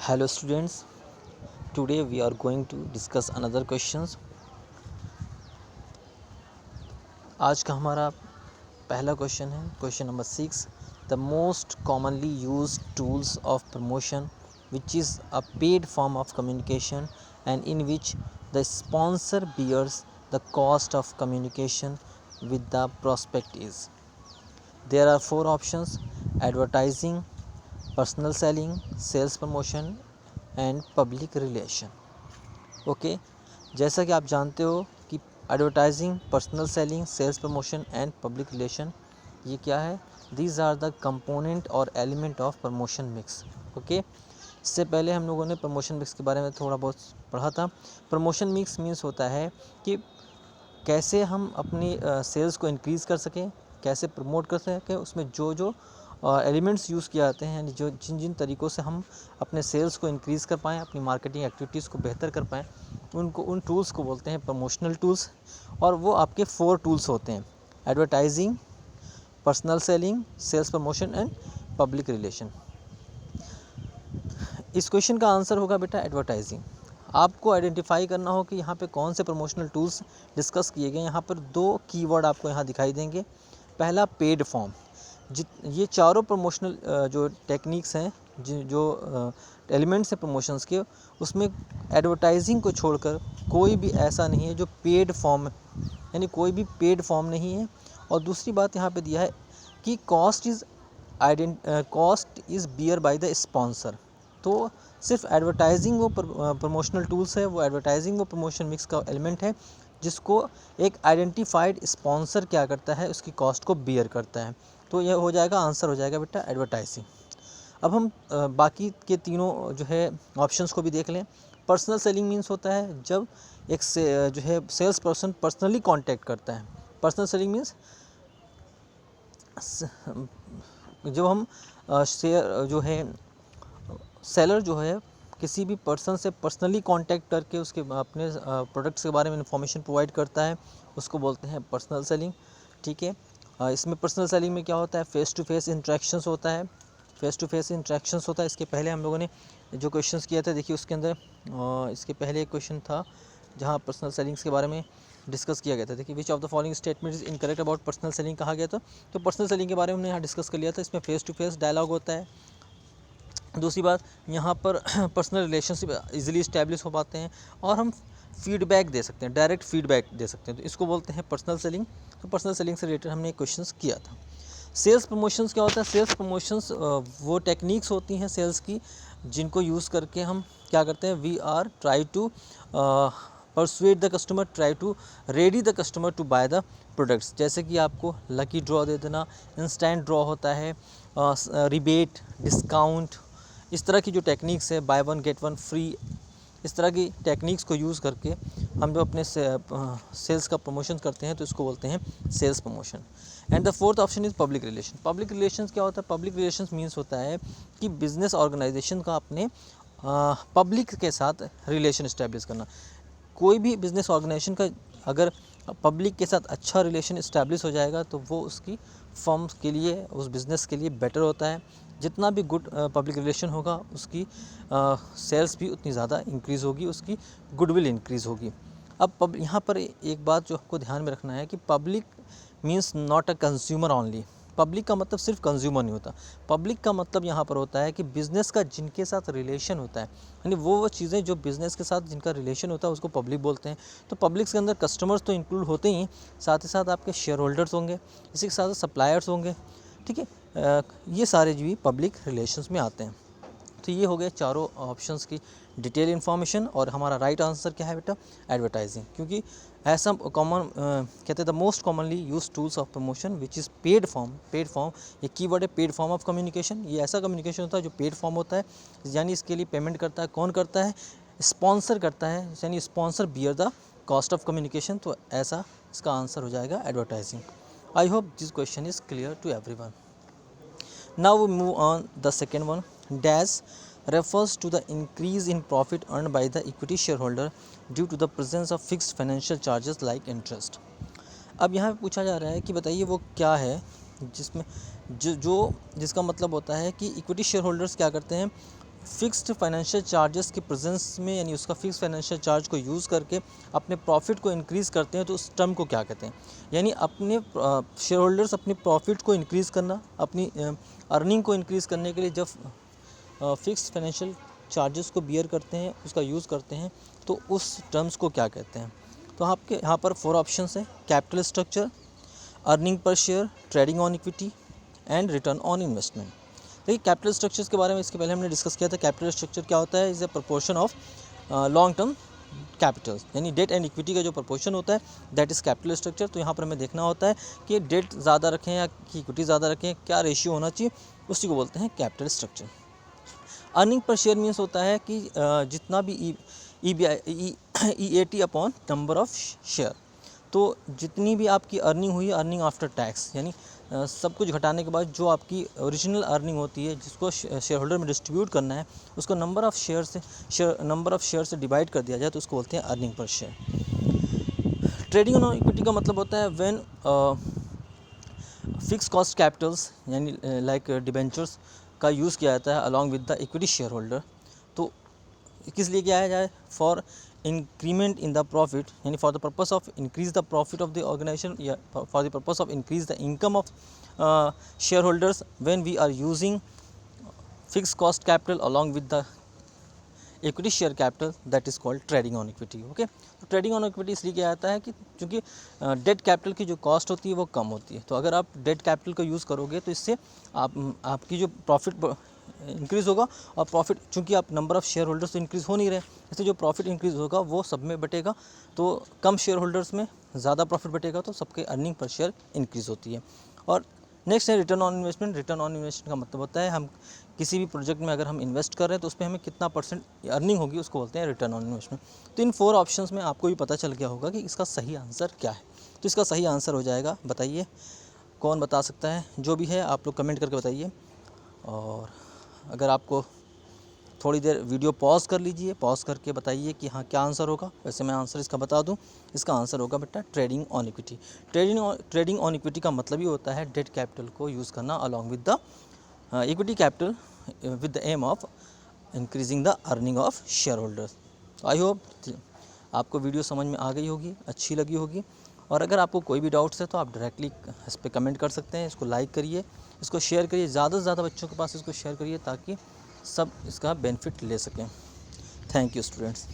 Hello students, today we are going to discuss another questions. आज का हमारा पहला क्वेश्चन है question number 6. The most commonly used tools of promotion, which is a paid form of communication and in which the sponsor bears the cost of communication with the prospect is. There are 4 options: advertising, personal selling, sales promotion and public relation. Okay, जैसा कि आप जानते हो कि advertising, personal selling, sales promotion and public relation ये क्या है? These are the component और element of promotion mix. Okay, इससे पहले हम लोगों ने प्रमोशन मिक्स के बारे में थोड़ा बहुत पढ़ा था. प्रमोशन मिक्स मीन्स होता है कि कैसे हम अपनी सेल्स को इंक्रीज़ कर सकें, कैसे प्रमोट कर सकें, उसमें जो जो एलिमेंट्स यूज़ किए जाते हैं, यानी जो जिन जिन तरीक़ों से हम अपने सेल्स को इंक्रीज़ कर पाएँ, अपनी मार्केटिंग एक्टिविटीज़ को बेहतर कर पाएँ, उन टूल्स को बोलते हैं प्रमोशनल टूल्स. और वो आपके 4 टूल्स होते हैं: advertising, personal selling, sales promotion and public relation. इस क्वेश्चन का आंसर होगा बेटा एडवर्टाइजिंग. आपको आइडेंटिफाई करना हो कि यहाँ पे कौन से प्रमोशनल टूल्स डिस्कस किए गए. यहाँ पर 2 कीवर्ड आपको यहाँ दिखाई देंगे. पहला पेड फॉर्म. ये चारों प्रमोशनल जो टेक्निक्स हैं, जो एलिमेंट्स हैं प्रमोशंस के, उसमें एडवर्टाइजिंग को छोड़कर कोई भी ऐसा नहीं है जो पेड फॉर्म, यानी कोई भी पेड फॉर्म नहीं है. और दूसरी बात यहाँ पे दिया है कि cost is bear by the sponsor. तो सिर्फ एडवर्टाइजिंग वो प्रमोशनल टूल्स है, वो एडवर्टाइजिंग वो प्रमोशन मिक्स का एलिमेंट है जिसको एक आइडेंटिफाइड स्पॉन्सर क्या करता है, उसकी कॉस्ट को बियर करता है. तो यह हो जाएगा, आंसर हो जाएगा बेटा एडवर्टाइजिंग. अब हम बाकी के तीनों जो है ऑप्शंस को भी देख लें. पर्सनल सेलिंग मीन्स होता है जब एक जो है सेल्स पर्सन पर्सनली कांटेक्ट करता है. पर्सनल सेलिंग मीन्स जब हम जो है सेलर जो है किसी भी पर्सन से पर्सनली कांटेक्ट करके उसके अपने प्रोडक्ट्स के बारे में इंफॉर्मेशन प्रोवाइड करता है, उसको बोलते हैं पर्सनल सेलिंग. ठीक है, इसमें पर्सनल सेलिंग में क्या होता है? फेस टू फेस इंटरेक्शंस होता है. फेस टू फेस इंटरेक्शंस होता है. इसके पहले हम लोगों ने जो क्वेश्चंस किया था, देखिए उसके अंदर इसके पहले एक क्वेश्चन था जहाँ पर्सनल सेलिंग्स के बारे में डिस्कस किया गया था. देखिए, which of the following statement is incorrect about personal selling कहा गया था. तो पर्सनल सेलिंग के बारे में हमने यहाँ डिस्कस कर लिया था. इसमें फेस टू फेस डायलॉग होता है. दूसरी बात, यहाँ पर पर्सनल रिलेशनशिप इजीली इस्टेब्लिश हो पाते हैं और हम फीडबैक दे सकते हैं, डायरेक्ट फीडबैक दे सकते हैं. तो इसको बोलते हैं पर्सनल सेलिंग. तो पर्सनल सेलिंग से रिलेटेड हमने क्वेश्चंस किया था. सेल्स प्रमोशंस क्या होता है? सेल्स प्रमोशंस वो टेक्निक्स होती हैं सेल्स की जिनको यूज़ करके हम क्या करते हैं, we are try to persuade the customer, try to ready the customer to buy the products. जैसे कि आपको लकी ड्रॉ दे देना, इंस्टेंट ड्रॉ होता है, रिबेट, डिस्काउंट, इस तरह की जो टेक्निक्स है, by one get one free, इस तरह की टेक्निक्स को यूज़ करके हम जो अपने सेल्स का प्रमोशन करते हैं तो इसको बोलते हैं sales promotion. And the fourth option is public relation. Public relations क्या होता है? पब्लिक रिलेशंस मीन्स होता है कि बिजनेस ऑर्गेनाइजेशन का अपने पब्लिक के साथ रिलेशन इस्टेब्लिश करना. कोई भी बिजनेस ऑर्गेनाइजेशन का अगर पब्लिक के साथ अच्छा रिलेशन इस्टेब्लिश हो जाएगा तो वो उसकी फर्म के लिए, उस बिज़नेस के लिए बेटर होता है. जितना भी गुड पब्लिक रिलेशन होगा उसकी सेल्स भी उतनी ज़्यादा इंक्रीज़ होगी, उसकी गुडविल इंक्रीज़ होगी. अब यहाँ पर एक बात जो आपको ध्यान में रखना है कि public means not a consumer only. Public का मतलब सिर्फ कंज्यूमर नहीं होता. पब्लिक का मतलब यहाँ पर होता है कि बिज़नेस का जिनके साथ रिलेशन होता है, यानी वो चीज़ें जो बिज़नेस के साथ जिनका रिलेशन होता है उसको पब्लिक बोलते हैं. तो पब्लिक के अंदर कस्टमर्स तो इंक्लूड होते ही, साथ ही साथ आपके शेयर होल्डर्स होंगे, इसी के साथ सप्लायर्स होंगे. ठीक है, ये सारे जो भी पब्लिक रिलेशंस में आते हैं. तो ये हो गए चारों ऑप्शंस की डिटेल इन्फॉर्मेशन. और हमारा राइट आंसर क्या है बेटा? एडवर्टाइजिंग. क्योंकि ऐसा कॉमन कहते हैं the most commonly use tools of promotion which is paid form. Paid form ये कीवर्ड है, पेड फॉर्म ऑफ कम्युनिकेशन. ये ऐसा कम्युनिकेशन होता है जो पेड फॉर्म होता है, यानी इसके लिए पेमेंट करता है. कौन करता है? स्पॉन्सर करता है, यानी sponsor bear the cost of communication. तो ऐसा इसका आंसर हो जाएगा advertising. I hope this question is clear to everyone. Now we move on the second one. Dash refers to the increase in profit earned by the equity shareholder due to the presence of fixed financial charges like interest. अब यहाँ पे पूछा जा रहा है कि बताइए वो क्या है जिसमें जिसका मतलब होता है कि इक्विटी शेयर होल्डर्स क्या करते हैं, फिक्स्ड फाइनेंशियल चार्जेस के प्रेजेंस में, यानी उसका फिक्स फाइनेंशियल चार्ज को यूज़ करके अपने प्रॉफिट को इंक्रीज़ करते हैं, तो उस टर्म को क्या कहते हैं? यानी अपने शेयर होल्डर्स अपने प्रॉफिट को इंक्रीज़ करना, अपनी अर्निंग को इंक्रीज़ करने के लिए जब फिक्स फाइनेंशियल चार्जेस को बियर करते हैं, उसका यूज़ करते हैं, तो उस टर्म्स को क्या कहते हैं? तो आपके यहाँ पर 4 ऑप्शंस हैं: capital structure, earning per share, trading on equity and return on investment. देखिए, कैपिटल स्ट्रक्चर्स के बारे में इसके पहले हमने डिस्कस किया था। कैपिटल स्ट्रक्चर क्या होता है? Is a proportion of long term capital, यानी डेट एंड इक्विटी का जो प्रोपोर्शन होता है, दैट इज़ कैपिटल स्ट्रक्चर। तो यहाँ पर हमें देखना होता है कि डेट ज़्यादा रखें या इक्विटी ज़्यादा रखें, क्या रेशियो होना चाहिए, उसी को बोलते हैं capital structure. Earning per share means होता है कि जितना भी EAT upon number of share, तो जितनी भी आपकी अर्निंग हुई, अर्निंग आफ्टर टैक्स, यानी सब कुछ घटाने के बाद जो आपकी ओरिजिनल अर्निंग होती है, जिसको शेयर होल्डर में डिस्ट्रीब्यूट करना है, उसको नंबर ऑफ़ शेयर से डिवाइड कर दिया जाए, तो उसको बोलते हैं earning per share. Trading on equity का मतलब होता है व्हेन फिक्स कॉस्ट कैपिटल्स, यानी लाइक डिबेंचर्स का यूज़ किया जाता है along with the equity share holder. तो किस लिए किया जाए? For increment in the profit, यानी for the purpose of increase the profit of the organisation, या for the purpose of increase the income of share holders when we are using fix cost capital along with the equity share capital, that is called trading on equity. Okay, तो trading on equity इसलिए किया जाता है कि क्योंकि debt capital की जो cost होती है वो कम होती है। तो अगर आप डेट कैपिटल को यूज़ करोगे तो इससे आपकी जो प्रॉफिट इंक्रीज़ होगा, और प्रॉफिट चूँकि आप नंबर ऑफ़ शेयर होल्डर्स तो इंक्रीज़ हो नहीं रहे, इससे जो प्रॉफिट इंक्रीज़ होगा वो सब में बटेगा। तो कम शेयर होल्डर्स में ज़्यादा प्रॉफिट बटेगा, तो सबके अर्निंग पर शेयर इंक्रीज़ होती है। और नेक्स्ट है return on investment. Return on investment का मतलब होता है हम किसी भी प्रोजेक्ट में अगर हम इन्वेस्ट कर रहे हैं तो उस पर हमें कितना % अर्निंग होगी, उसको बोलते हैं रिटर्न ऑन इन्वेस्टमेंट। तो इन 4 ऑप्शंस में आपको भी पता चल गया होगा कि इसका सही आंसर क्या है। तो इसका सही आंसर हो जाएगा, बताइए कौन बता सकता है? जो भी है आप लोग कमेंट करके बताइए। और अगर आपको थोड़ी देर वीडियो पॉज कर लीजिए, पॉज करके बताइए कि हाँ क्या आंसर होगा। वैसे मैं आंसर इसका बता दूं, इसका आंसर होगा बेटा trading on equity. Trading on equity का मतलब ही होता है डेट कैपिटल को यूज़ करना along with the equity capital with the aim of increasing the earning of share holders. I hope आपको वीडियो समझ में आ गई होगी, अच्छी लगी होगी। और अगर आपको कोई भी डाउट्स है तो आप डायरेक्टली इस पर कमेंट कर सकते हैं। इसको लाइक करिए, इसको शेयर करिए, ज़्यादा से ज़्यादा बच्चों के पास इसको शेयर करिए ताकि सब इसका बेनिफिट ले सकें। Thank you students.